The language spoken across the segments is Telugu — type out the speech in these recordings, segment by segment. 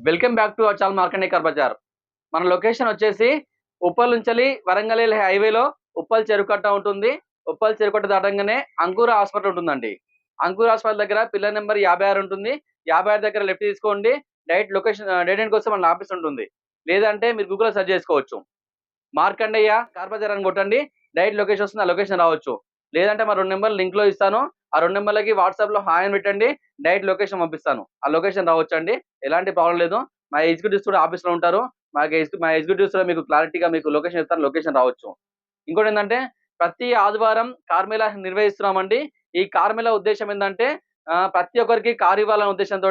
Welcome back to our channel Markande car bazaar. మన లొకేషన్ వచ్చేసి ఉప్పల్ నుంచి వరంగల్ హైవేలో ఉప్పల్ చెరుకట్ట ఉంటుంది. ఉప్పల్ చెరుకట్ట దాటంగానే అంకుర హాస్పిటల్ ఉంటుందండి. అంకుర హాస్పిటల్ దగ్గర పిల్లర్ నెంబర్ 56 ఉంటుంది. 56 దగ్గర లెఫ్ట్ తీసుకోండి. డైరెక్ట్ లొకేషన్ డెడ్ ఎండ్ కోసం మన ఆఫీస్ ఉంటుంది. లేదంటే మీరు గూగుల్లో సెర్చ్ చేసుకోవచ్చు. మార్కండేయ కార్ బజార్ అని కొట్టండి. డైరెక్ట్ లొకేషన్ వస్తుంది. ఆ లొకేషన్ రావచ్చు. లేదంటే మా 2 నెంబర్లు లింక్ లో ఇస్తాను. ఆ 2 నెంబర్లకి వాట్సాప్ లో హాయ్ అని పెట్టండి. డైరెక్ట్ లొకేషన్ పంపిస్తాను. ఆ లొకేషన్ రావచ్చండి. ఎలాంటి ప్రాబ్లం లేదు. మా ఎగ్జిక్యూటివ్స్ కూడా ఆఫీస్ లో ఉంటారు. మా ఎగ్జిక్యూటివ్స్ లో మీకు క్లారిటీగా మీకు లొకేషన్ ఇస్తాను. లొకేషన్ రావచ్చు. ఇంకోటి ఏంటంటే ప్రతి ఆదివారం కార్ మేళా నిర్వహిస్తున్నామండి. ఈ కార్ మేళా ఉద్దేశం ఏంటంటే ప్రతి ఒక్కరికి కార్ ఇవ్వాలనే ఉద్దేశంతో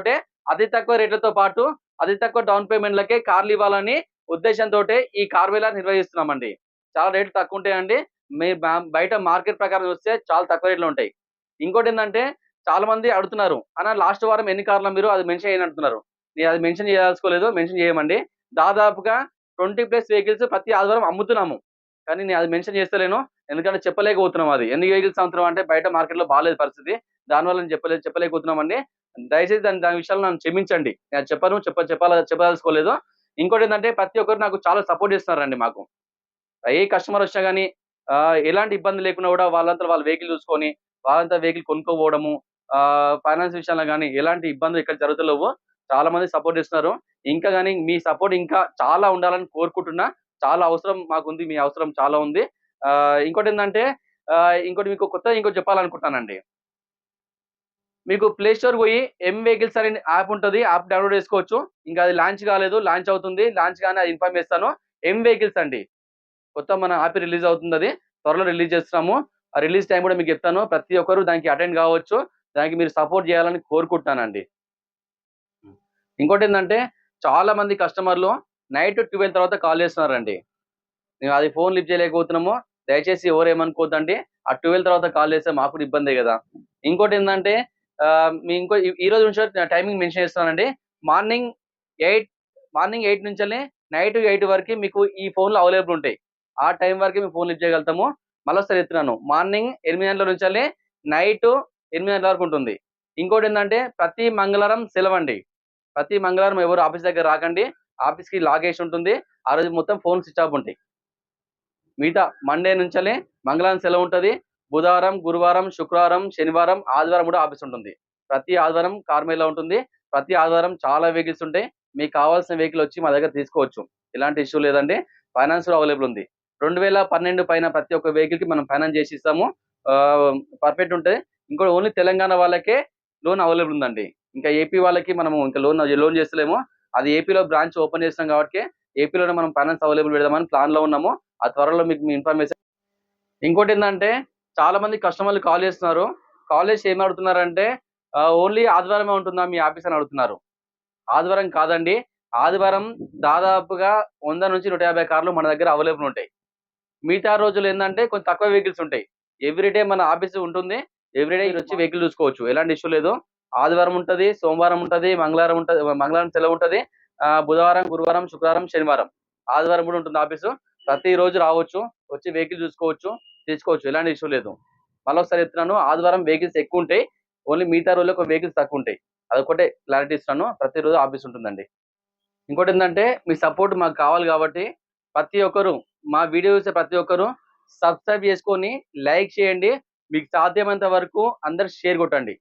అతి తక్కువ రేట్లతో పాటు అతి తక్కువ డౌన్ పేమెంట్లకే కార్లు ఇవ్వాలని ఉద్దేశంతో ఈ కార్ మేళా నిర్వహిస్తున్నామండి. చాలా రేట్లు తక్కువ ఉంటాయండి. మీరు బయట మార్కెట్ ప్రకారం చూస్తే చాలా తక్కువ రేట్లు ఉంటాయి. ఇంకోటి ఏంటంటే చాలా మంది అడుగుతున్నారు అన్న లాస్ట్ వారం ఎన్ని కార్లు మీరు అది మెన్షన్ చేయని అంటున్నారు. నేను అది మెన్షన్ చేయదలుచుకోలేదు. మెన్షన్ చేయమండి. దాదాపుగా 20+ వెహికల్స్ ప్రతి ఆదివారం అమ్ముతున్నాము. కానీ నేను అది మెన్షన్ చేస్తలేను. ఎందుకంటే చెప్పలేకపోతున్నాం అది. ఎన్ని వెహికల్స్ అమ్ముతున్నాం అంటే బయట మార్కెట్‌లో బాలేదు పరిస్థితి. దానివల్ల నేను చెప్పలేకపోతున్నామండి. దయచేసి దాని విషయాల్లో నన్ను క్షమించండి. నేను చెప్పను చెప్పదలుచుకోలేదు. ఇంకోటేంటంటే ప్రతి ఒక్కరు నాకు చాలా సపోర్ట్ చేస్తున్నారండి మాకు. ఏ కస్టమర్ వచ్చినా గాని ఎలాంటి ఇబ్బంది లేకున్నా కూడా వాళ్ళంతట వాళ్ళ వెహికల్ చూసుకొని, వాళ్ళంతా వెహికల్ కొనుక్కోపోవడము, ఫైనాన్స్ విషయంలో గాని ఎలాంటి ఇబ్బందులు ఇక్కడ జరుగుతలేవు. చాలా మంది సపోర్ట్ ఇస్తున్నారు. ఇంకా గాని మీ సపోర్ట్ ఇంకా చాలా ఉండాలని కోరుకుంటున్నా. చాలా అవసరం మాకుంది. మీ అవసరం చాలా ఉంది. ఇంకోటేందంటే ఇంకోటి మీకు కొత్తగా ఇంకోటి చెప్పాలనుకుంటున్నానండి. మీకు ప్లే స్టోర్ పోయి వెహికల్స్ అనే యాప్ ఉంటది. యాప్ డౌన్‌లోడ్ చేసుకోవచ్చు. ఇంకా అది లాంచ్ కాలేదు. లాంచ్ అవుతుంది. లాంచ్ గానే అది ఇన్ఫార్మ్ చేస్తాను. వెహికల్స్ అండి. కొత్త మన యాప్ రిలీజ్ అవుతుందది. త్వరలో రిలీజ్ చేస్తున్నాము. ఆ రిలీజ్ టైమ్ కూడా మీకు చెప్తాను. ప్రతి ఒక్కరు దానికి అటెండ్ కావచ్చు. దానికి మీరు సపోర్ట్ చేయాలని కోరుకుంటున్నానండి. ఇంకోటేందంటే చాలా మంది కస్టమర్‌లు నైట్ 12 తర్వాత కాల్ చేస్తున్నారండి. మేము అది ఫోన్ లిఫ్ట్ చేయలేకపోతున్నాము. దయచేసి ఎవరేమనుకోవద్దండి. ఆ 12 తర్వాత కాల్ చేస్తే మాకు కూడా ఇబ్బందే గదా! ఇంకోటేందంటే మీ ఇంకో ఈరోజు నుంచి టైమింగ్ మెన్షన్ చేస్తున్నానండి. మార్నింగ్ 8 నుంచెల్లి నైట్ 8 వరకి మీకు ఈ ఫోన్‌లు అవైలబుల్ ఉంటాయి. ఆ టైం వరకే మేము ఫోన్ లిఫ్ట్ చేయగలుగుతాము. మళ్ళొకసారి చెప్తున్నాను. మార్నింగ్ 8 గంటల నుంచెల్లి నైట్ 8 గంటల వరకు ఉంటుంది. ఇంకోటేందంటే ప్రతి మంగళవారం సెలవండి. ప్రతి మంగళవారం ఎవరు ఆఫీస్ దగ్గర రాకండి. ఆఫీస్‌కి లాగేసి ఉంటుంది. ఆ రోజు మొత్తం ఫోన్ స్విచ్ ఆఫ్ ఉంటాయి. మిగతా మండే నుంచెల్లి మంగళవారం సెలవుంటది. బుధవారం, గురువారం, శుక్రవారం, శనివారం, ఆదివారం కూడా ఆఫీస్ ఉంటుంది. ప్రతి ఆదివారం కార్ మేళా ఉంటుంది. ప్రతి ఆదివారం చాలా వెహికల్స్ ఉంటాయి. మీకు కావాల్సిన వెహికల్ వచ్చి మా దగ్గర తీసుకోవచ్చు. ఎలాంటి ఇష్యూ లేదండి. ఫైనాన్స్ కూడా అవైలబుల్ ఉంది. 2012 పైన ప్రతి ఒక్క వెహికల్‌కి మనం ఫైనాన్స్ చేసి ఇస్తాము. పర్ఫెక్ట్ ఉంటది. ఇంకోటి ఓన్లీ తెలంగాణ వాళ్ళకే లోన్ అవైలబుల్ ఉందండి. ఇంకా ఏపీ వాళ్ళకి మనము ఇంకా లోన్ చేస్తలేము. అది ఏపీలో బ్రాంచ్ ఓపెన్ చేస్తున్నాం కాబట్టి ఏపీలోనే మనం ఫైనాన్స్ అవైలబుల్ పెడదామని ప్లాన్‌లో ఉన్నాము. ఆ త్వరలో మీకు మీ ఇన్ఫర్మేషన్. ఇంకోటేందంటే చాలా మంది కస్టమర్‌లు కాల్ చేస్తున్నారు. కాల్ చేసి ఏం అడుగుతున్నారంటే ఓన్లీ ఆదివారమే ఉంటుందా మీ ఆఫీస్ అని అడుగుతున్నారు. ఆదివారం కాదండి. ఆదివారం దాదాపుగా 100-150 కార్లు మన దగ్గర అవైలబుల్ ఉంటాయి. మిగతా రోజులు ఏందంటే కొంచెం తక్కువ వెహికల్స్ ఉంటాయి. ఎవ్రీ డే మన ఆఫీస్ ఉంటుంది. ఎవ్రీ డే మీరొచ్చి వెహికల్ చూసుకోవచ్చు. ఎలాంటి ఇష్యూ లేదు. ఆదివారం ఉంటది, సోమవారం ఉంటది, మంగళవారం సెలవుంటది. బుధవారం, గురువారం, శుక్రవారం, శనివారం. ఆదివారం కూడా ఉంటుంది ఆఫీసు. ప్రతిరోజు రావచ్చు. వచ్చి వెహికల్ చూసుకోవచ్చు, తీసుకోవచ్చు. ఎలాంటి ఇష్యూ లేదు. మళ్ళొకసారి చెప్తున్నాను. ఆదివారం వెహికల్స్ ఎక్కువుంటాయి. ఓన్లీ మిగతా రోజుల్లో వెహికల్స్ తక్కువుంటాయి. అదొక్కటే క్లారిటీ ఇస్తున్నాను. ప్రతిరోజు ఆఫీస్ ఉంటుందండి. ఇంకోటేందంటే మీ సపోర్ట్ మాకు కావాలి కాబట్టి ప్రతి ఒక్కరు మా వీడియో చూసే ప్రతి ఒక్కరు సబ్స్క్రైబ్ చేసుకొని లైక్ చేయండి. మీకు సాధ్యమైనంత వరకు అందరూ షేర్ కొట్టండి.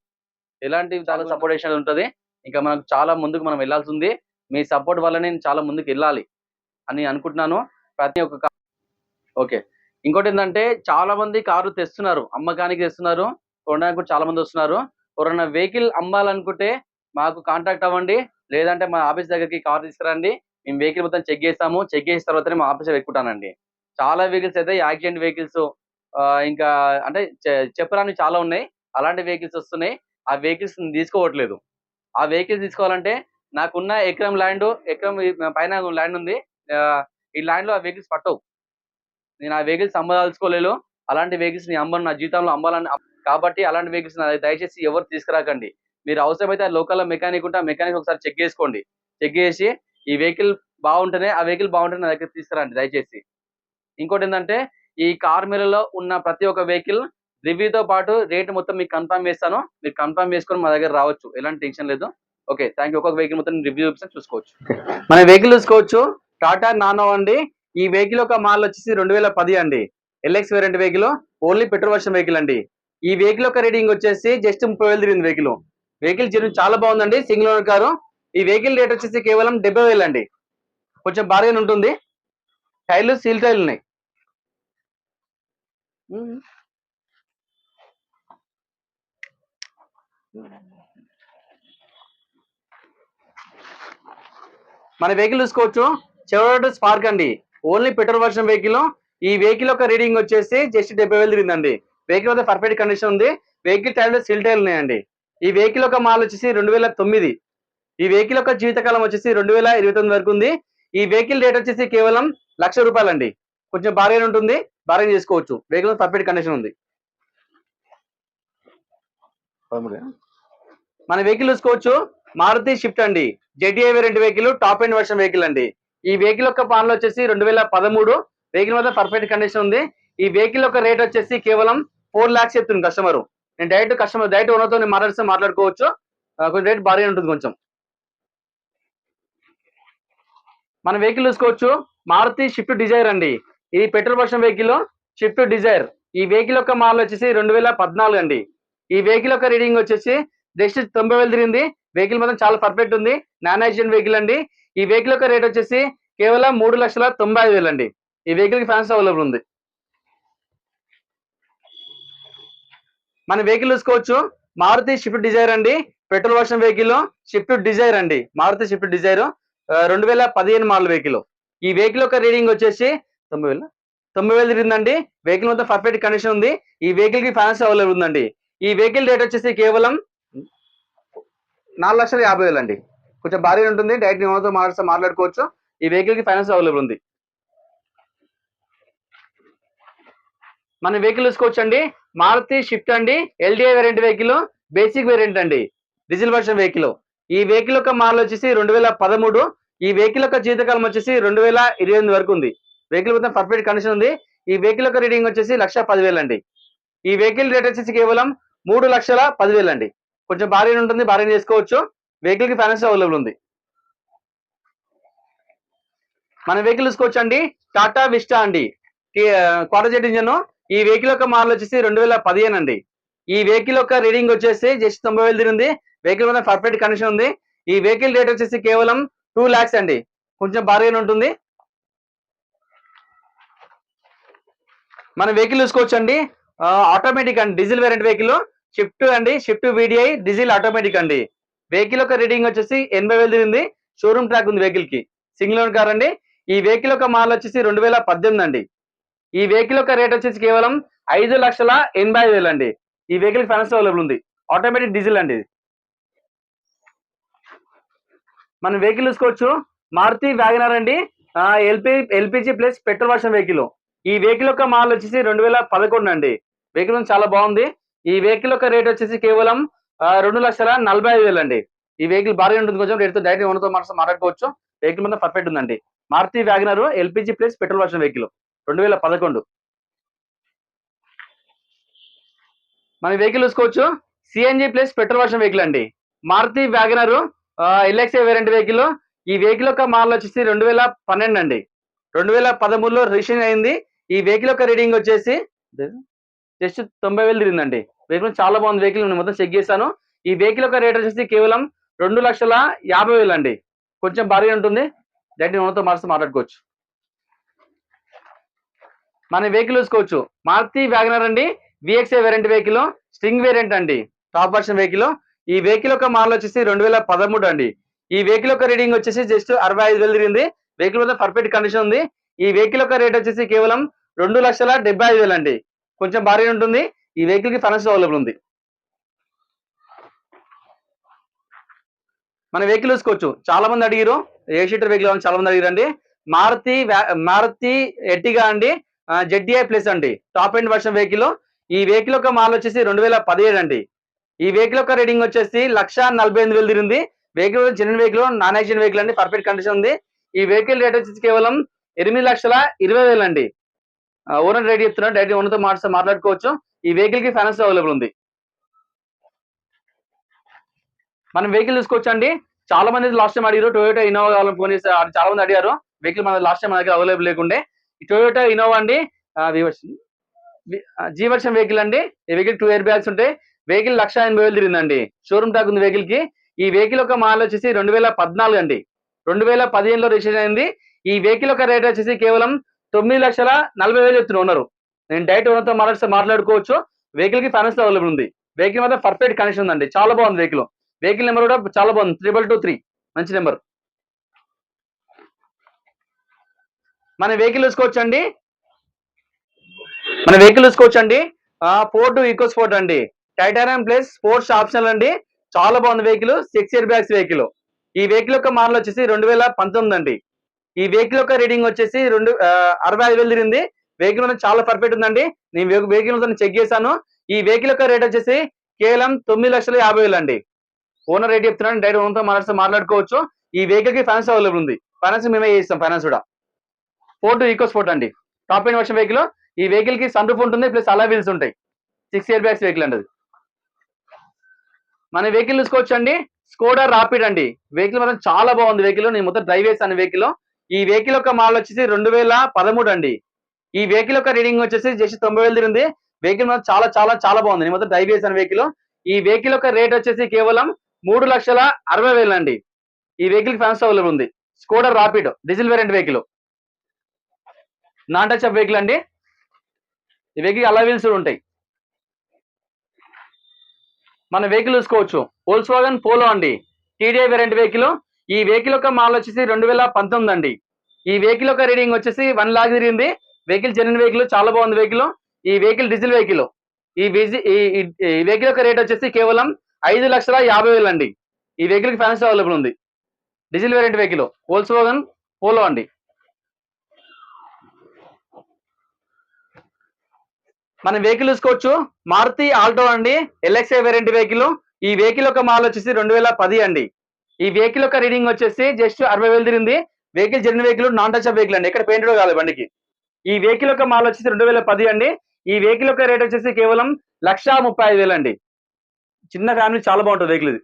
ఎలాంటి చాలా సపోర్టేషన్ ఉంటది. ఇంకా మనకు చాలా ముందుకు మనం వెళ్ళాల్సింది. మీ సపోర్ట్ వల్లనే నేను చాలా ముందుకెళ్ళాలి అని అనుకుంటున్నాను. ప్రతి ఒక్క ఓకే. ఇంకోటేందంటే చాలా మంది కార్లు తెస్తున్నారు. అమ్మకానికి తెస్తున్నారు. కొనడానికి కూడా చాలా మంది వస్తున్నారు. ఎవరైనా వెహికల్ అమ్మాలనుకుంటే మాకు కాంటాక్ట్ అవ్వండి. లేదంటే మా ఆఫీస్ దగ్గరికి కార్ తీసుకురండి. మేము వెహికల్ మొత్తం చెక్ చేస్తాము. చెక్ చేసిన తర్వాతనే మా ఆఫీస్‌లో పెట్టుకుంటానండి. చాలా వెహికల్స్ అయితే యాక్సిడెంట్ వెహికల్స్ ఇంకా అంటే చెప్పరానివి చాలా ఉన్నాయి. అలాంటి వెహికల్స్ వస్తున్నాయి. ఆ వెహికల్స్ నేను తీసుకోవట్లేదు. ఆ వెహికల్స్ తీసుకోవాలంటే నాకున్న ఎకరం పైన ల్యాండ్ ఉంది. ఆహ్, ఈ ల్యాండ్‌లో ఆ వెహికల్స్ పట్టవు. నేను ఆ వెహికల్స్ అమ్మదలుచుకోలేదు. అలాంటి వెహికల్స్ నేను అమ్మను. నా జీవితంలో అమ్మాలని కాబట్టి అలాంటి వెహికల్స్ దయచేసి ఎవరు తీసుకురాకండి. మీరు అవసరమైతే ఆ లోకల్‌లో మెకానిక్ ఉంటే ఆ మెకానిక్ ఒకసారి చెక్ చేసుకోండి. చెక్ చేసి ఈ వెహికల్ ఆ వెహికల్ బాగుంటేనే నా దగ్గరికి తీసుకురండి దయచేసి. ఇంకోటేందంటే ఈ కార్ మేళలో ఉన్న ప్రతి ఒక్క వెహికల్ రివ్యూతో పాటు రేట్ మొత్తం మీకు కన్ఫర్మ్ చేస్తాను. మీరు కన్ఫర్మ్ చేసుకొని మా దగ్గర రావచ్చు. ఎలాంటి టెన్షన్ లేదు. Okay, thank you. ఒక్కొక్క వెహికల్ మొత్తం రివ్యూ చూసుకోవచ్చు. మన వెహికల్ చూసుకోవచ్చు, టాటా నానో అండి. ఈ వెహికల్ యొక్క మోడల్ వచ్చేసి 2010 అండి. LX variant vehicle, only petrol version vehicle అండి. ఈ వెహికల్ యొక్క రేటింగ్ వచ్చేసి జస్ట్ 30,000 తిరిగింది వెహికల్. వెహికల్ చాలా బాగుందండి, సింగిల్ ఓనర్ కారు. ఈ వెహికల్ రేట్ వచ్చేసి కేవలం 70,000 అండి. కొంచెం బార్గెన్ ఉంటుంది. టైర్లు సీల్ టైర్లు ఉన్నాయి. మన వెహికల్ చూసుకోవచ్చు, చెవరోలెట్ స్పార్క్ అండి. Only petrol version vehicle. ఈ వెహికల్ యొక్క రీడింగ్ వచ్చేసి జస్ట్ 70,000 తిరిగిందండి. వెహికల్ అయితే పర్ఫెక్ట్ కండిషన్ ఉంది. వెహికల్ టైర్లు సీల్ టైర్లు ఉన్నాయండి. ఈ వెహికల్ యొక్క మోడల్ వచ్చేసి 2009. ఈ వెహికల్ యొక్క జీవితకాలం వచ్చేసి 2029 వరకు ఉంది. ఈ వెహికల్ రేట్ వచ్చేసి కేవలం ₹1,00,000 అండి. కొంచెం బార్గెన్ ఉంటుంది, బార్గెన్ చేసుకోవచ్చు. వెహికల్ పర్ఫెక్ట్ కండిషన్ ఉంది. మన వెహికల్ చూసుకోవచ్చు, మారుతి షిఫ్ట్ అండి. జెటిఐ variant vehicle, top end version vehicle అండి. ఈ వెహికల్ యొక్క మోడల్ వచ్చేసి 2013. వెహికల్ మాత్రం పర్ఫెక్ట్ కండిషన్ ఉంది. ఈ వెహికల్ యొక్క రేట్ వచ్చేసి కేవలం 4 lakhs చెప్తుంది కస్టమర్. నేను డైరెక్ట్ ఓనర్తో మాట్లాడుకోవచ్చు. కొంచెం రేట్ బార్గెన్ ఉంటుంది కొంచెం. మన వెహికల్ చూసుకోవచ్చు, మారుతి షిఫ్ట్ డిజైర్ అండి. ఇది petrol version vehicle, Swift Dzire. ఈ వెహికల్ యొక్క మోడల్ వచ్చేసి 2014 అండి. ఈ వెహికల్ యొక్క రీడింగ్ వచ్చేసి జస్ట్ 90,000 తిరిగింది. వెహికల్ మాత్రం చాలా పర్ఫెక్ట్ ఉంది, నాన్ యాక్సిడెంట్ వెహికల్ అండి. ఈ వెహికల్ యొక్క రేట్ వచ్చేసి కేవలం 3,95,000 అండి. ఈ వెహికల్ కి ఫైనాన్స్ అవైలబుల్ ఉంది. మన వెహికల్ చూసుకోవచ్చు, మారుతి షిఫ్ట్ డిజైర్ అండి. Petrol version vehicle, Swift Dzire అండి. Maruti Swift Dzire 2015 model vehicle. ఈ వెహికల్ యొక్క రీడింగ్ వచ్చేసి 90,000 తిరిగిందండి. వెహికల్ మొత్తం పర్ఫెక్ట్ కండిషన్ ఉంది. ఈ వెహికల్ కి ఫైనాన్స్ అవైలబుల్ ఉందండి. ఈ వెహికల్ రేట్ వచ్చేసి కేవలం 4,50,000 అండి. కొంచెం భారీ ఉంటుంది, డైరెక్ట్ ఓనర్తో మాట్లాడుకోవచ్చు. ఈ వెహికల్ కి ఫైనాన్స్ అవైలబుల్ ఉంది. మన వెహికల్ చూసుకోవచ్చు అండి, మారుతి షిఫ్ట్ అండి. LDI variant vehicle, basic variant అండి, డీజిల్ వర్షన్ వెహికల్. ఈ వెహికల్ యొక్క మోడల్ వచ్చేసి 2013. ఈ వెహికల్ యొక్క జీవితకాలం వచ్చేసి 2028 వరకు ఉంది. వెహికల్ మొత్తం పర్ఫెక్ట్ కండిషన్ ఉంది. ఈ వెహికల్ యొక్క రీడింగ్ వచ్చేసి 1,10,000 అండి. ఈ వెహికల్ రేట్ వచ్చేసి కేవలం 3,10,000 అండి. కొంచెం భారీ ఉంటుంది, భారీ చేసుకోవచ్చు. వెహికల్ కి ఫైనాన్స్ అవైలబుల్ ఉంది. మన వెహికల్ చూసుకోవచ్చు అండి, టాటా విస్టా అండి. Quarter jet engine. ఈ వెహికల్ యొక్క మోడల్ వచ్చేసి 2015 అండి. ఈ వెహికల్ యొక్క రీడింగ్ వచ్చేసి జస్ట్ 90,000 తిరిగింది. వెహికల్ మీద పర్ఫెక్ట్ కండిషన్ ఉంది. ఈ వెహికల్ రేట్ వచ్చేసి కేవలం 2 lakhs అండి. కొంచెం భారీగా ఉంటుంది. మన వెహికల్ చూసుకోవచ్చు అండి, ఆటోమేటిక్ అండి, డీజిల్ వేరియంట్ వెహికల్, షిఫ్ట్ అండి. షిఫ్ట్ వీడిఐ డీజిల్ ఆటోమేటిక్ అండి. వెహికల్ యొక్క రీడింగ్ వచ్చేసి 80,000 తిరిగింది. షోరూమ్ ట్రాక్ ఉంది వెహికల్ కి, సింగిల్ ఓన్ కార్ అండి. ఈ వెహికల్ యొక్క మోడల్ వచ్చేసి 2018 అండి. ఈ వెహికల్ యొక్క రేట్ వచ్చేసి కేవలం 5,85,000 అండి. ఈ వెహికల్ ఫైనాన్స్ అవైలబుల్ ఉంది. ఆటోమేటిక్ డీజిల్ అండి. మన వెహికల్ చూసుకోవచ్చు, మారుతి వ్యాగనర్ అండి. LPG plus petrol version vehicle. ఈ వెహికల్ యొక్క మోడల్ వచ్చేసి 2011 అండి. వెహికల్ చాలా బాగుంది. ఈ వెహికల్ యొక్క రేట్ వచ్చేసి కేవలం 2,45,000 అండి. ఈ వెహికల్ భారీ ఉంటుంది కొంచెం. రేట్తో డైరెక్ట్ ఓనర్తో మాట్లాడుకోవచ్చు. వెహికల్ మీద పర్ఫెక్ట్ ఉందండి. Maruti WagonR LPG plus petrol version vehicle 2011. మన వెహికల్ చూసుకోవచ్చు, CNG plus petrol version vehicle అండి. Maruti WagonR LXI variant vehicle. ఈ వెహికల్ యొక్క మోడల్ వచ్చేసి 2012 అండి. 2013లో రిజిస్ట్రేషన్ అయింది. ఈ వెహికల్ యొక్క రీడింగ్ వచ్చేసి జస్ట్ 90,000 తిరిగిందండి. వెహికల్ చాలా బాగుంది. వెహికల్ నేను మొత్తం చెక్ చేశాను. ఈ వెహికల్ యొక్క రేట్ వచ్చేసి కేవలం 2,50,000 అండి. కొంచెం భారీగా ఉంటుంది. డైరెక్ట్ ఓనర్తో మాట్లాడుకోవచ్చు. మన వెహికల్ చూసుకోవచ్చు, మారుతి వ్యాగనర్ అండి. VXi variant vehicle, string variant అండి, టాప్ వర్షన్ వెహికల్. ఈ వెహికల్ యొక్క మోడల్ వచ్చేసి 2013 అండి. ఈ వెహికల్ యొక్క రీడింగ్ వచ్చేసి జస్ట్ 65,000 తిరిగింది. వెహికల్ మీద పర్ఫెక్ట్ కండిషన్ ఉంది. ఈ వెహికల్ యొక్క రేట్ వచ్చేసి కేవలం 2,75,000 అండి. కొంచెం భారీగా ఉంటుంది. ఈ వెహికల్ కి ఫైనాన్స్ అవైలబుల్ ఉంది. మన వెహికల్ చూసుకోవచ్చు, చాలా మంది అడిగారు ఏ సీటర్ వెహికల్ చాలా మంది అడిగారండి. మారుతి ఎర్టిగా అండి, జెడ్డీఐ ప్లస్ అండి, టాప్ ఎండ్ వర్షన్ వెహికల్. ఈ వెహికల్ యొక్క మోడల్ వచ్చేసి 2017 అండి. ఈ వెహికల్ యొక్క రేటింగ్ వచ్చేసి 1,48,000 తిరిగింది. Vehicle genuine vehicle, non accident vehicle అండి, పర్ఫెక్ట్ కండిషన్ ఉంది. ఈ వెహికల్ రేట్ వచ్చేసి కేవలం 8,20,000 అండి. ఓనర్ రేట్ చెప్తున్నారు, డైరెక్ట్ ఓనర్తో మాట్లాడుకోవచ్చు. ఈ వెహికల్ కి ఫైనాన్స్ అవైలబుల్ ఉంది. మనం వెహికల్ చూసుకోవచ్చు అండి, చాలా మంది లాస్ట్ టైం అడిగారు టొయోటా ఇన్నోవా కావాలని ఫోన్ చేసి చాలా మంది అడిగారు. వెహికల్ మన లాస్ట్ టైం మన దగ్గర అవైలబుల్ లేకుండే. ఈ టొయోటా ఇన్నోవా అండి జీ వర్షన్ వెహికల్ అండి. ఈ వెహికల్ 2 ఎయిర్ బ్యాగ్స్ ఉంటాయి. వెహికల్ 1,80,000 తిరిగిందండి. షోరూమ్ టాక్ ఉంది వెహికల్ కి. ఈ వెహికల్ యొక్క మోడల్ వచ్చేసి 2014 అండి. 2015లో రిజిస్ట్రేషన్ అయింది. ఈ వెహికల్ యొక్క రేట్ వచ్చేసి కేవలం 9,40,000 చెప్తున్నారు ఓనరు. నేను డైరెక్ట్ ఓనర్తో మాట్లాడుకోవచ్చు. వెహికల్ కి ఫైనాన్స్ అవైలబుల్ ఉంది. వెహికల్ మాత్రం పర్ఫెక్ట్ కండిషన్ ఉందండి. చాలా బాగుంది వెహికల్. వెహికల్ నెంబర్ కూడా చాలా బాగుంది 2223 మంచి నెంబర్. మన వెహికల్ చూసుకోవచ్చండి. ఫోర్డ్ ఈకో స్పోర్ట్ అండి. టైటానియం ప్లస్ స్పోర్ట్స్ ఆప్షనల్ అండి. చాలా బాగుంది వెహికల్. 6 air bags vehicle. ఈ వెహికల్ యొక్క మోడల్ వచ్చేసి 2019 అండి. ఈ వెహికల్ యొక్క రీడింగ్ వచ్చేసి 65,000 తిరిగింది. వెహికల్ అనేది చాలా పర్ఫెక్ట్ ఉందండి. నేను వెహికల్ చెక్ చేశాను. ఈ వెహికల్ యొక్క రేట్ వచ్చేసి కేవలం 9,50,000 అండి. ఓనర్ రేట్ చెప్తున్నాను. డైరెక్ట్ ఓనర్తో మాట్లాడుకోవచ్చు. ఈ వెహికల్ కి ఫైనాన్స్ అవైలబుల్ ఉంది. ఫైనాన్స్ మేమే చేస్తాం. ఫైనాన్స్ కూడా ఫోర్డ్ ఈకో స్పోర్ట్ అండి. Top end version vehicle. ఈ వెహికల్ కి సన్ రూఫ్ ఉంటుంది ప్లస్ అలా వీల్స్ ఉంటాయి. 6 ఇయర్ బ్యాగ్స్ వెహికల్ అండి. మన వెహికల్ చూసుకోవచ్చు అండి. స్కోడా రాపిడ్ అండి. వెహికల్ మాత్రం చాలా బాగుంది వెహికల్. నేను మొత్తం డ్రైవ్ చేశాను వెహికల్. ఈ వెహికల్ యొక్క మోడల్ వచ్చేసి 2013 అండి. ఈ వెహికల్ యొక్క రీడింగ్ వచ్చేసి జస్ట్ 90,000 తిరిగింది. వెహికల్ మాత్రం చాలా చాలా చాలా బాగుంది. నేను మొత్తం డ్రైవ్ చేశాను వెహికల్. ఈ వెహికల్ యొక్క రేట్ వచ్చేసి కేవలం 3,60,000 అండి. ఈ వెహికల్ ఫైనాన్స్ అవైలబుల్ ఉంది. Skoda rapid diesel variant vehicle. Non touch up vehicle అండి. ఈ వెహికల్ అలా వీల్స్ ఉంటాయి. మన వెహికల్ చూసుకోవచ్చు. వోల్క్స్వాగన్ పోలో అండి. TDI variant vehicle. ఈ వెహికల్ యొక్క మోడల్ వచ్చేసి 2019 అండి. ఈ వెహికల్ యొక్క రీడింగ్ వచ్చేసి 1 లాక్ తిరిగింది. Vehicle genuine vehicle. చాలా బాగుంది వెహికల్. ఈ వెహికల్ డీజిల్ వెహికల్. ఈ వెహికల్ యొక్క రేట్ వచ్చేసి కేవలం 5,50,000 అండి. ఈ వెహికల్ కి ఫైనాన్స్ అవైలబుల్ ఉంది. Diesel variant vehicle. Volkswagen Polo అండి. మన వెహికల్ చూసుకోవచ్చు. మారుతి ఆల్టో అండి. LXI variant vehicle. ఈ వెహికల్ యొక్క మోడల్ వచ్చేసి 2010 అండి. ఈ వెహికల్ యొక్క రీడింగ్ వచ్చేసి జస్ట్ 60,000 తిరిగింది. Vehicle genuine vehicle. Non touch up vehicle అండి. ఎక్కడ పెయింట్ కాలేదు బండికి. ఈ వెహికల్ యొక్క మోడల్ వచ్చేసి 2010 అండి. ఈ వెహికల్ యొక్క రేట్ వచ్చేసి కేవలం 1,35,000 అండి. చిన్న ఫ్యామిలీ చాలా బాగుంటుంది వెహికల్ ఇది.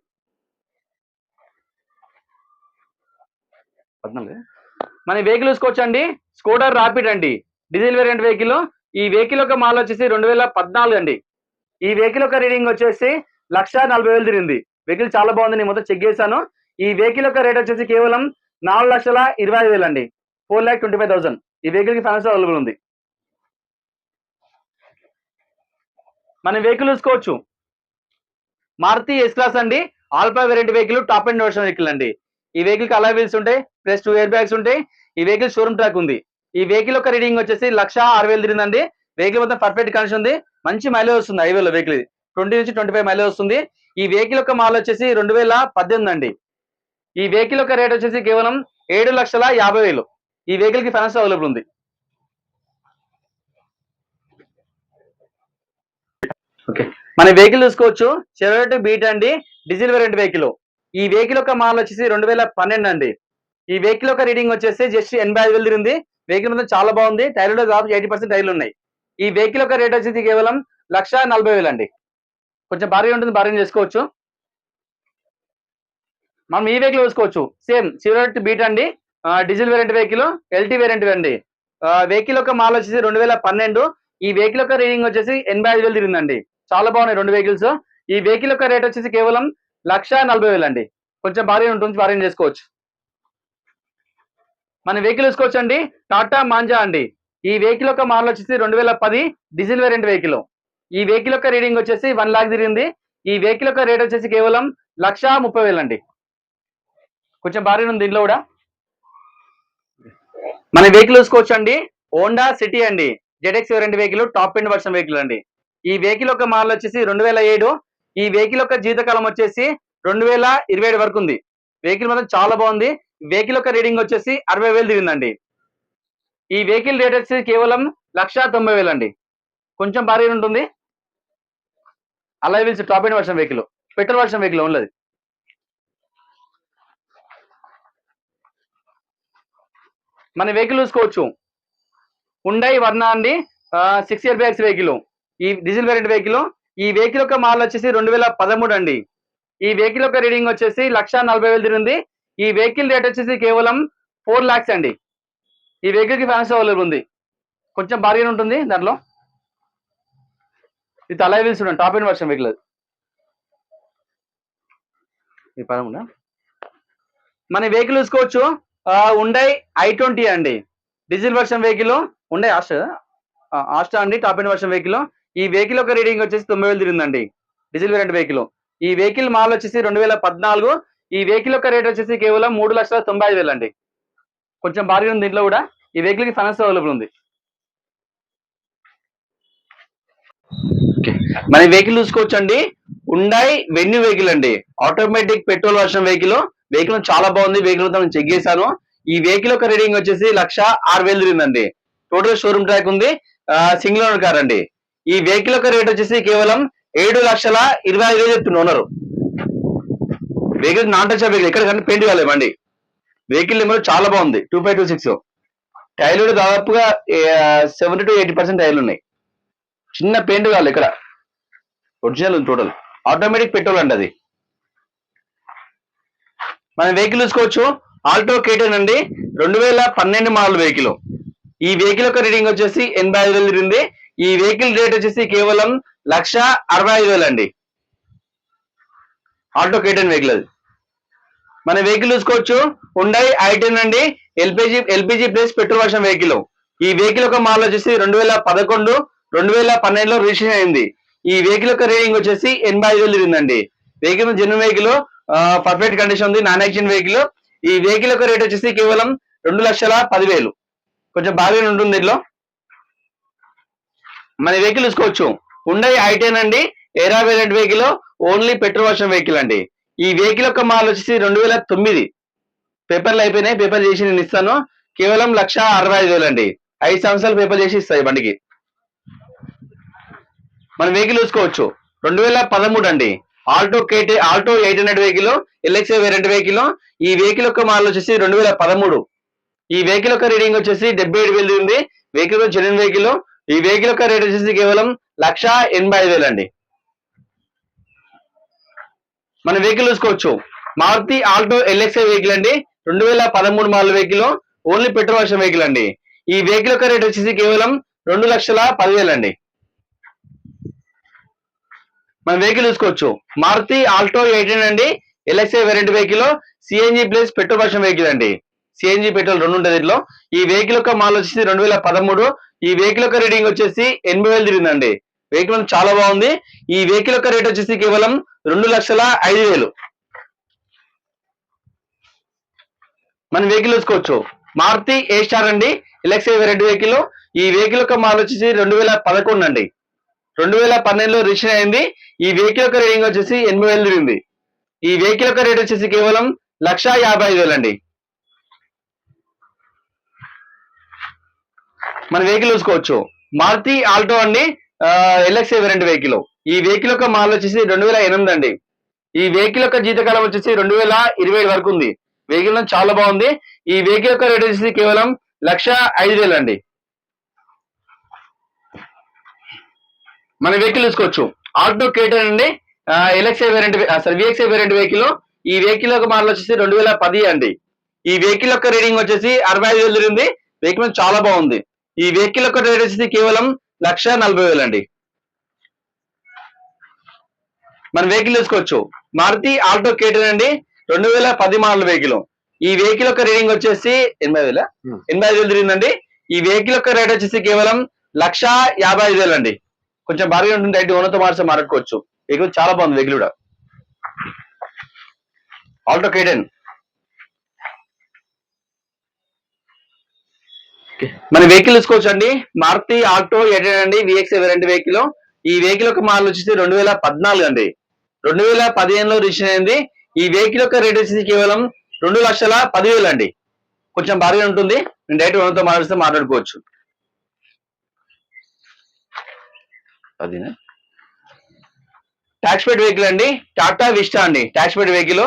మన వెహికల్ చూసుకోవచ్చు అండి. స్కోడా రాపిడ్ అండి. Diesel variant vehicle. ఈ వెహికల్ యొక్క మోడల్ వచ్చేసి 2014 అండి. ఈ వెహికల్ యొక్క రీడింగ్ వచ్చేసి 1,40,000 తిరిగింది. వెహికల్ చాలా బాగుంది. నేను మొత్తం చెక్ చేశాను. ఈ వెహికల్ యొక్క రేట్ వచ్చేసి కేవలం 4,25,000 అండి. 4,25,000. ఈ వెహికల్ కి ఫైనాన్స్ అవైలబుల్ ఉంది. మన వెహికల్ చూసుకోవచ్చు. మారుతి ఎస్ క్లాస్ అండి. Alpha variant vehicle. Top end version vehicle అండి. ఈ వెహికల్ కి అలా వీల్స్ ఉంటాయి ప్లస్ 2 ఎయిర్ బ్యాగ్స్ ఉంటాయి. ఈ వెహికల్ షోరూమ్ ట్రాక్ ఉంది. ఈ వెహికల్ యొక్క రీడింగ్ వచ్చేసి 1,06,000 తిరిగిందండి. వెహికల్ మొత్తం పర్ఫెక్ట్ కండిషన్ ఉంది. మంచి మైలేజ్ వస్తుంది హైవేలో వెహికల్. 20 నుంచి 25 మైలేజ్ వస్తుంది. ఈ వెహికల్ యొక్క మోడల్ వచ్చేసి 2018 అండి. ఈ వెహికల్ యొక్క రేట్ వచ్చేసి కేవలం 7,50,000. ఈ వెహికల్ కి ఫైనాన్స్ అవైలబుల్ ఉంది. ఓకే. మన వెహికల్ చూసుకోవచ్చు. చెరోటి బీట్ అండి. Diesel variant vehicle. ఈ వెహికల్ యొక్క మోడల్ వచ్చేసి 2012 అండి. ఈ వెహికల్ యొక్క రీడింగ్ వచ్చేసి జస్ట్ 85,000 తిరిగింది. వెహికల్ మొత్తం చాలా బాగుంది. టైర్లో దాదాపు 80% టైర్లు ఉన్నాయి. ఈ వెహికల్ యొక్క రేట్ వచ్చేసి కేవలం 1,40,000 అండి. కొంచెం భారీగా ఉంటుంది. భారీగా చేసుకోవచ్చు. మనం ఈ వెహికల్ చూసుకోవచ్చు. సేమ్ చెరోటి బీట్ అండి. Diesel variant vehicle. LT variant అండి. వెహికల్ యొక్క మోడల్ వచ్చేసి 2012. ఈ వెహికల్ యొక్క రీడింగ్ వచ్చేసి 85,000 తిరిగిందండి. చాలా బాగున్నాయి రెండు వెహికల్స్. ఈ వెహికల్ యొక్క రేట్ వచ్చేసి కేవలం 1,40,000 అండి. కొంచెం భారీ ఉంటుంది. భారీ చేసుకోవచ్చు. మన వెహికల్ చూసుకోవచ్చు అండి. టాటా మాంజా అండి. ఈ వెహికల్ యొక్క మోడల్ వచ్చేసి 2010 డీజిల్ వేరియంట్ వెహికల్. ఈ వెహికల్ యొక్క రీడింగ్ వచ్చేసి 1 లాక్ తిరిగింది. ఈ వెహికల్ యొక్క రేట్ వచ్చేసి కేవలం 1,30,000 అండి. కొంచెం భారీ ఉంది దీంట్లో కూడా. మన వెహికల్ చూసుకోవచ్చు అండి. హోండా సిటీ అండి. ZX variant vehicle. Top end version vehicle అండి. ఈ వెహికల్ యొక్క మోడల్ వచ్చేసి 2007. ఈ వెహికల్ యొక్క జీవితకాలం వచ్చేసి 2027 వరకు ఉంది. వెహికల్ మాత్రం చాలా బాగుంది. వెహికల్ యొక్క రీడింగ్ వచ్చేసి 60,000 తిరిగిందండి. ఈ వెహికల్ రేట్ వచ్చేసి కేవలం 1,90,000 అండి. కొంచెం భారీ ఉంటుంది. అలా wheels top end version vehicle. Petrol version vehicle ఉన్నది. మన వెహికల్ చూసుకోవచ్చు. హుండై వర్నా అండి. 6 ఇయర్ బ్యాగ్స్ వెహికల్. ఈ డీజిల్ వేరియంట్ వెహికల్. ఈ వెహికల్ యొక్క మోడల్ వచ్చేసి 2013 అండి. ఈ వెహికల్ యొక్క రీడింగ్ వచ్చేసి 1,40,000 తిరిగింది. ఈ వెహికల్ రేట్ వచ్చేసి కేవలం 4 lakhs అండి. ఈ వెహికల్ కి ఫైనాన్స్ అవైలబుల్ ఉంది. కొంచెం బార్గెన్ ఉంటుంది దాంట్లో. ఇది అలై వీల్స్ చూడండి, టాప్ ఎండ్ వర్షన్ వెహికల్. ఈ పదముందా మన వెహికల్ చూసుకోవచ్చు. ఉండే i20 అండి, డీజిల్ వర్షన్ వెహికల్. ఉండే ఆస్టా అండి, టాప్ ఎండ్ వర్షన్ వెహికల్. ఈ వెహికల్ యొక్క రీడింగ్ వచ్చేసి 90,000 తిరిగిందండి, డీజిల్ వేరియంట్ వెహికల్. ఈ వెహికల్ మాల్ వచ్చేసి 2014. ఈ వెహికల్ యొక్క రేట్ వచ్చేసి కేవలం 3,95,000 అండి. కొంచెం బార్గెన్ ఉంది దీంట్లో కూడా. ఈ వెహికల్ కి ఫైనాన్స్ అవైలబుల్ ఉంది. మన వెహికల్ చూసుకోవచ్చు అండి, ఉండాయి వెన్యూ వెహికల్ అండి, automatic petrol version vehicle. Vehicle చాలా బాగుంది. వెహికల్ నేను చెక్ చేశాను. ఈ వెహికల్ యొక్క రీడింగ్ వచ్చేసి 1,06,000 తిరిగిందండి. టోటల్ షోరూమ్ ట్రాక్ ఉంది. సింగిల్ ఓనర్ కార్ అండి. ఈ వెహికల్ యొక్క రేట్ వచ్చేసి కేవలం 7,25,000 చెప్తున్నారు owner. Vehicle non touch vehicle, ఎక్కడ కానీ పెయింట్ కాలేమండి. వెహికల్ నెంబర్ చాలా బాగుంది, 2526. టైర్లు దాదాపుగా 70 to 80% టైర్లు ఉన్నాయి. చిన్న పెయింట్ కావాలి ఇక్కడ, ఒరిజినల్ ఉంది టోటల్. ఆటోమేటిక్ పెట్రోల్ అండి అది. మన వెహికల్ చూసుకోవచ్చు, ఆల్టో K10 అండి, 2012 మోడల్ వెహికల్. ఈ వెహికల్ యొక్క రీడింగ్ వచ్చేసి 85,000 తిరిగింది. ఈ వెహికల్ రేట్ వచ్చేసి కేవలం 1,65,000 అండి. ఆల్టో K10 వెహికల్ అది. మన వెహికల్ చూసుకోవచ్చు, ఉండాయి i10 అండి, LPG plus petrol version vehicle. ఈ వెహికల్ యొక్క మోడల్ వచ్చేసి 2011, 2012లో రిజిస్ట్రేషన్ అయింది. ఈ వెహికల్ యొక్క రేటింగ్ వచ్చేసి 85,000 తిరిగిందండి. Vehicle genuine vehicle, perfect condition ఉంది, నాన్ యాక్సిడెంట్ వెహికల్. ఈ వెహికల్ యొక్క రేట్ వచ్చేసి కేవలం 2,10,000. కొంచెం బాగా ఉంటుంది దీంట్లో. మన వెహికల్ చూసుకోవచ్చు, ఉండాయి i10 అండి, ఎరా variant vehicle, only petrol version vehicle అండి. ఈ వెహికల్ యొక్క మోడల్ వచ్చేసి 2009. పేపర్లు అయిపోయినాయి, పేపర్ చేసి నేను ఇస్తాను. కేవలం 1,65,000 అండి. 5 సంవత్సరాలు పేపర్ చేసి ఇస్తాయి బండికి. మన వెహికల్ చూసుకోవచ్చు, 2013 అండి, Alto 800 vehicle, LXi variant vehicle. ఈ వెహికల్ యొక్క మోడల్ వచ్చేసి 2013. ఈ వెహికల్ యొక్క రీడింగ్ వచ్చేసి 77,000 ఉంది. Vehicle genuine vehicle. ఈ వెహికల్ యొక్క రేట్ వచ్చేసి కేవలం 1,85,000 అండి. మన వెహికల్ చూసుకోవచ్చు, మారుతి ఆల్టో ఎల్ఎక్స్ఐ వెహికల్ అండి, 2013 model vehicle, only petrol version vehicle అండి. ఈ వెహికల్ యొక్క రేట్ వచ్చేసి కేవలం 2,10,000 అండి. మన వెహికల్ చూసుకోవచ్చు, మారుతి ఆల్టో 800 అండి, LXI variant vehicle, CNG plus petrol version vehicle అండి. సిఎన్జి పెట్రోల్ రెండు ఉంటుంది దీంట్లో. ఈ వెహికల్ యొక్క మోడల్ వచ్చేసి 2013. ఈ వెహికల్ యొక్క రీడింగ్ వచ్చేసి 80,000 తిరిగిందండి. వెహికల్ చాలా బాగుంది. ఈ వెహికల్ యొక్క రేట్ వచ్చేసి కేవలం 2,05,000. మన వెహికల్ చూసుకోవచ్చు, మారుతి ఏ స్టార్ అండి, ఎల్ఎక్స్ఐ వేరియంట్ వెహికల్. ఈ వెహికల్ యొక్క మోడల్ వచ్చేసి 2011 అండి, 2012లో రిజిస్ట్రేషన్ అయింది. ఈ వెహికల్ యొక్క రేటింగ్ వచ్చేసి 80,000 తిరిగింది. ఈ వెహికల్ యొక్క రేట్ వచ్చేసి కేవలం 1,55,000 అండి. మన వెహికల్ చూసుకోవచ్చు, మారుతి ఆల్టో అండి, ఎల్ఎక్స్ఐ వేరియంట్ వెహికల్. ఈ వెహికల్ యొక్క మోడల్ వచ్చేసి 2008 అండి. ఈ వెహికల్ యొక్క జీతకాలం వచ్చేసి 2027 వరకు ఉంది. వెహికల్ చాలా బాగుంది. ఈ వెహికల్ యొక్క రేట్ వచ్చేసి కేవలం 1,05,000 అండి. మన వెహికల్ చూసుకోవచ్చు, ఆల్టో K10 అండి, LXI variant VXi variant vehicle. ఈ వెహికల్ యొక్క మోడల్ వచ్చేసి 2010 అండి. ఈ వెహికల్ యొక్క రేటింగ్ వచ్చేసి 65,000 తిరిగింది. వెహికల్ చాలా బాగుంది. ఈ వెహికల్ యొక్క రేట్ వచ్చేసి కేవలం 1,40,000 అండి. మన వెహికల్ చూసుకోవచ్చు, మారుతి ఆల్టో K10 అండి, 2010 మోడల్ వెహికల్. ఈ వెహికల్ యొక్క రేటింగ్ వచ్చేసి 80,000 తిరిగిందండి. ఈ వెహికల్ యొక్క రేట్ వచ్చేసి కేవలం 1,55,000 అండి. కొంచెం భారీగా ఉంటుంది, అయితే ఓనర్తో మాట్లాడుకోవచ్చు. వెహికల్ చాలా బాగుంది. వెహికల్ కూడా ఆల్టో K10. మన వెహికల్ చూసుకోవచ్చు అండి, మారుతి ఆల్టో 800 అండి, విఎక్స్ఐ వేరియంట్ వెహికల్. ఈ వెహికల్ యొక్క మోడల్ వచ్చేసి 2014 అండి, 2015లో రిజిస్ట్రేషన్ అయింది. ఈ వెహికల్ యొక్క రేట్ వచ్చేసి కేవలం 2,10,000 అండి. కొంచెం భారీగా ఉంటుంది, నేను డైరెక్ట్ ఓనర్తో మాట్లాడుకోవచ్చు. అదినా ట్యాక్స్ పేడ్ వెహికల్ అండి, టాటా విస్టా అండి, ట్యాక్స్ పేడ్ వెహికల్.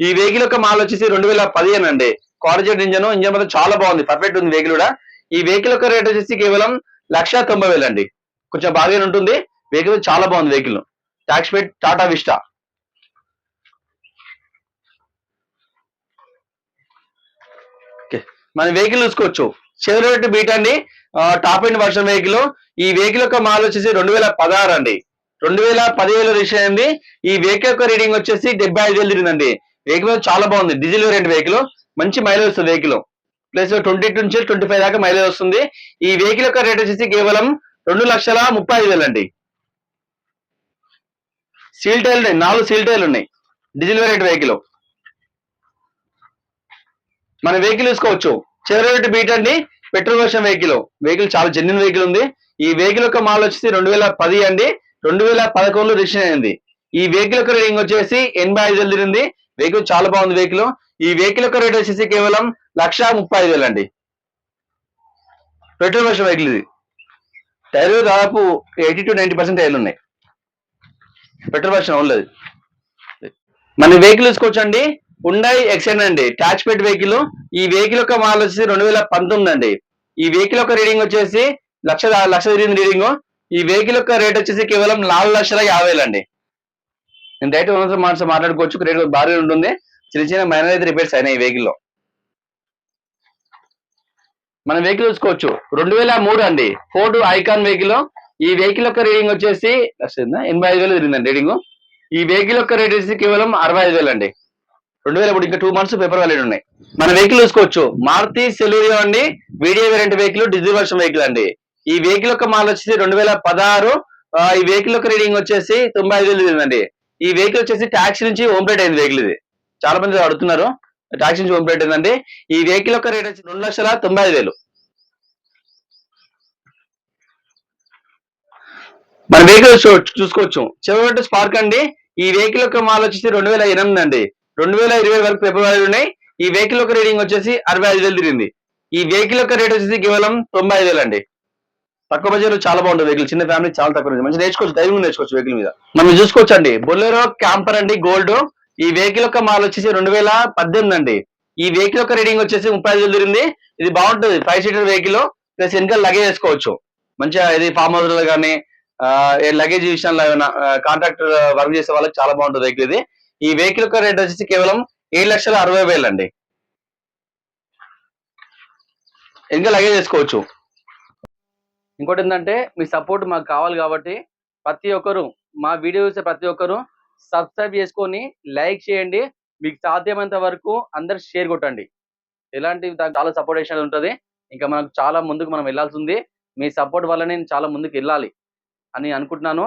ఈ వెహికల్ యొక్క మోడల్ వచ్చేసి 2015 అండి, కార్జెట్ ఇంజన్ మాత్రం చాలా బాగుంది, పర్ఫెక్ట్ ఉంది వెహికల్ కూడా. ఈ వెహికల్ యొక్క రేట్ వచ్చేసి కేవలం 1,90,000 అండి. కొంచెం బాగా ఉంటుంది. వెహికల్ చాలా బాగుంది. వెహికల్ ట్యాక్స్ పేడ్ టాటా విస్టా. మన వెహికల్ చూసుకోవచ్చు, చెవరోలెట్ బీట్ అండి, టాప్ ఎండ్ వర్షన్ వెహికల్. ఈ వెహికల్ యొక్క మోడల్ వచ్చేసి 2016 అండి. 2017 రిజిస్టర్ అయింది. ఈ వెహికల్ యొక్క రీడింగ్ వచ్చేసి 75,000 తిరిగిందండి. వెహికల్ చాలా బాగుంది, డీజిల్ వేరియంట్ వెహికల్, మంచి మైలేజ్ వస్తుంది వెహికల్. ప్లస్ 22 నుంచి 25 దాకా మైలేజ్ వస్తుంది. ఈ వెహికల్ యొక్క రేట్ వచ్చేసి కేవలం 2,35,000 అండి. సీల్ టైల్ ఉన్నాయి, 4 సీల్ టైల్ ఉన్నాయి, డీజిల్ వేరియంట్ వెహికల్. మన వెహికల్ చూసుకోవచ్చు, చెవరోలెట్ బీట్ అండి, పెట్రోల్ వర్షన్ వెహికల్. వెహికల్ చాలా జెన్యున్ వెహికల్ ఉంది. ఈ వెహికల్ యొక్క మోడల్ వచ్చేసి 2010 అండి. 2011 రిజిస్టర్ అయింది. ఈ వెహికల్ యొక్క రేటింగ్ వచ్చేసి 85,000 తిరిగింది. వెహికల్ చాలా బాగుంది వెహికల్. ఈ వెహికల్ యొక్క రేట్ వచ్చేసి కేవలం 1,35,000 అండి. పెట్రోల్ వర్షన్ వెహికల్ ఇది. టైర్లు దాదాపు 80 to 90% టైర్లు ఉన్నాయి, పెట్రోల్ వర్షన్ ఓన్లీ. మన వెహికల్ చూసుకోవచ్చండి, హుండాయ్ ఎక్సెంట్ అండి, ట్యాచ్ పెట్ వెహికల్. ఈ వెహికల్ యొక్క మోడల్ వచ్చేసి 2019 అండి. ఈ వెహికల్ యొక్క రీడింగ్ వచ్చేసి లక్ష తిరిగింది రీడింగ్. ఈ వెహికల్ యొక్క రేట్ వచ్చేసి కేవలం 4,50,000 అండి. నేను డైరెక్ట్ ఓనర్తో మాట్లాడుకోవచ్చు, రేట్ భారీగా ఉంటుంది. చిన్న చిన్న మైనర్ అయితే రిపేర్స్ అయినాయి ఈ వెహికల్లో. మన వెహికల్ చూసుకోవచ్చు, 2003 అండి, ఫోర్డ్ ఐకాన్ వెహికల్. ఈ వెహికల్ యొక్క రీడింగ్ వచ్చేసి 85,000 తిరిగిందండి రీడింగ్. ఈ వెహికల్ యొక్క రేట్ వచ్చేసి కేవలం 65,000 అండి. 2003, ఇంకా 2 months పేపర్ వ్యాలిడ్ ఉన్నాయి. మన వెహికల్ చూసుకోవచ్చు, మారుతి సెలూరియో అండి, video variant vehicle, diesel version vehicle అండి. ఈ వెహికల్ యొక్క మోడల్ వచ్చేసి 2016. ఈ వెహికల్ యొక్క రీడింగ్ వచ్చేసి 95,000 తిరిగిందండి. ఈ వెహికల్ వచ్చేసి ట్యాక్సీ నుంచి హోమ్ ప్లేట్ అయింది వెహికల్. ఇది చాలా మంది అడుగుతున్నారు, ట్యాక్సీ నుంచి హోమ్ ప్లేట్ అయిందండి. ఈ వెహికల్ యొక్క రేట్ వచ్చి 2,95,000. మన వెహికల్ చూసుకోవచ్చు, చెవరోలెట్ స్పార్క్ అండి. ఈ వెహికల్ యొక్క మోడల్ వచ్చేసి 2008 అండి. 2020 వరకు పేపర్ వ్యాలిడ్ ఉన్నాయి. ఈ వెహికల్ యొక్క రీడింగ్ వచ్చేసి 65,000 తిరిగింది. ఈ వెహికల్ యొక్క రేట్ వచ్చేసి కేవలం 95,000 అండి. తక్కువ బడ్జెట్ లో చాలా బాగుంటుంది వెహికల్, చిన్న ఫ్యామిలీ చాలా తక్కువ ఉంది, మంచి నేర్చుకోవచ్చు, ధైర్యం నేర్చుకోవచ్చు వెహికల్ మీద. మనం చూసుకోవచ్చు అండి, బొలెరో క్యాంపర్ అండి, గోల్డ్. ఈ వెహికల్ యొక్క మోడల్ వచ్చేసి 2018 అండి. ఈ వెహికల్ యొక్క రీడింగ్ వచ్చేసి 35,000 తిరిగింది. ఇది బాగుంటుంది, 5 సీటర్ వెహికల్. ప్లస్ వెనకాల లగేజ్ వేసుకోవచ్చు మంచిగా. ఇది ఫామ్ హౌస్ లో కానీ లగేజ్ విషయంలో ఏమైనా కాంట్రాక్టర్ వర్క్ చేసే వాళ్ళకి చాలా బాగుంటుంది వెహికల్ ఇది. ఈ వెహికల్ యొక్క రేట్ వచ్చేసి కేవలం 7,60,000 అండి. ఇంకా లగేజ్ వేసుకోవచ్చు. ఇంకోటి ఏంటంటే, మీ సపోర్ట్ మాకు కావాలి కాబట్టి ప్రతి ఒక్కరు, మా వీడియో చూసే ప్రతి ఒక్కరు సబ్స్క్రైబ్ చేసుకొని లైక్ చేయండి. మీకు సాధ్యమైనంత వరకు అందరు షేర్ కొట్టండి. ఎలాంటి చాలా సపోర్టేషన్ ఉంటుంది. ఇంకా మనకు చాలా ముందుకు మనం వెళ్ళాల్సి ఉంది. మీ సపోర్ట్ వల్లనే నేను చాలా ముందుకు వెళ్ళాలి అని అనుకుంటున్నాను.